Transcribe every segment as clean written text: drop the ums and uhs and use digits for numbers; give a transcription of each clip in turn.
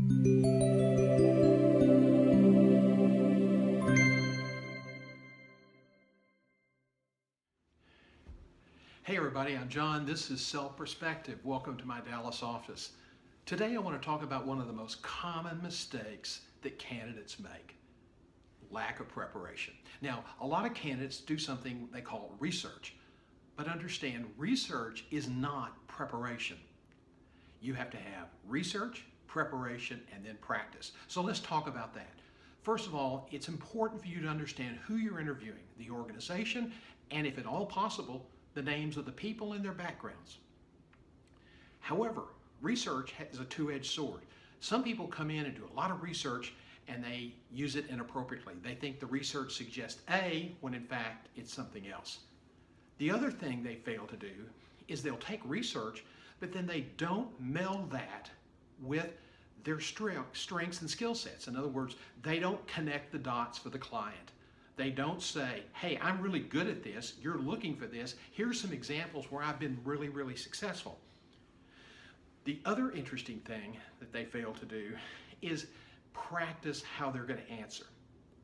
Hey everybody, I'm John. This is Self-Perspective. Welcome to my Dallas office. Today I want to talk about one of the most common mistakes that candidates make: lack of preparation. Now, a lot of candidates do something they call research, but understand research is not preparation. You have to have research, preparation, and then practice. So let's talk about that. First of all, it's important for you to understand who you're interviewing, the organization, and if at all possible, the names of the people and their backgrounds. However, research is a two-edged sword. Some people come in and do a lot of research and they use it inappropriately. They think the research suggests A when in fact it's something else. The other thing they fail to do is they'll take research, but then they don't meld that with their strengths and skill sets. In other words, they don't connect the dots for the client. They don't say, hey, I'm really good at this, you're looking for this, here's some examples where I've been really, really successful. The other interesting thing that they fail to do is practice how they're going to answer.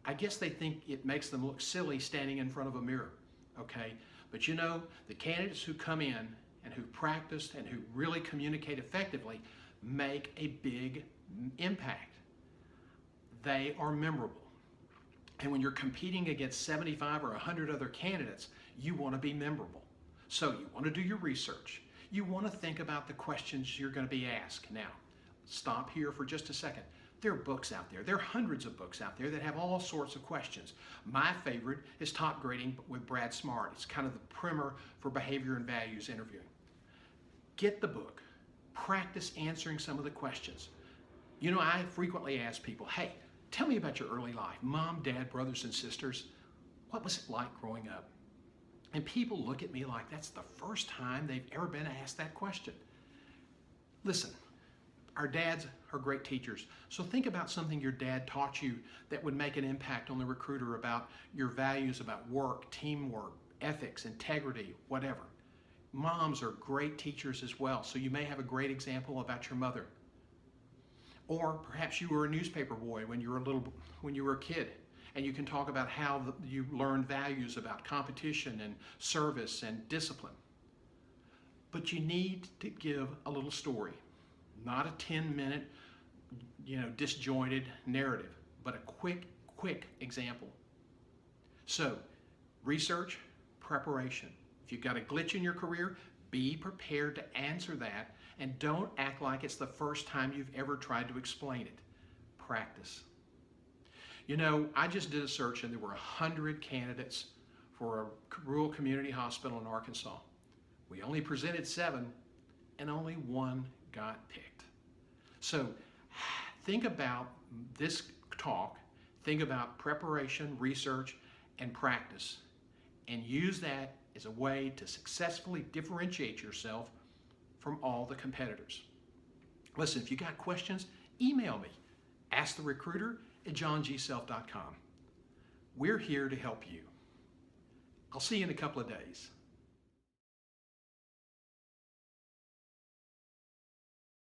I guess they think it makes them look silly standing in front of a mirror, okay? But you know, the candidates who come in and who practice and who really communicate effectively make a big impact. They are memorable. And when you're competing against 75 or 100 other candidates, you want to be memorable. So you want to do your research. You want to think about the questions you're going to be asked. Now, stop here for just a second. There are books out there. There are hundreds of books out there that have all sorts of questions. My favorite is Top Grading with Brad Smart. It's kind of the primer for behavior and values interviewing. Get the book. Practice answering some of the questions. You know, I frequently ask people, hey, tell me about your early life. Mom, dad, brothers and sisters. What was it like growing up? And people look at me like that's the first time they've ever been asked that question. Listen, our dads are great teachers. So think about something your dad taught you that would make an impact on the recruiter about your values, about work, teamwork, ethics, integrity, whatever. Moms are great teachers as well. So you may have a great example about your mother. Or perhaps you were a newspaper boy when you were a kid, and you can talk about how you learned values about competition and service and discipline. But you need to give a little story, not a 10-minute, disjointed narrative, but a quick example. So, research, preparation. If you've got a glitch in your career, be prepared to answer that. And don't act like it's the first time you've ever tried to explain it. Practice. You know, I just did a search and there were 100 candidates for a rural community hospital in Arkansas. We only presented 7 and only 1 got picked. So think about this talk, think about preparation, research, and practice, and use that as a way to successfully differentiate yourself from all the competitors. Listen, if you got questions, email me. AskTheRecruiter@johngself.com. We're here to help you. I'll see you in a couple of days.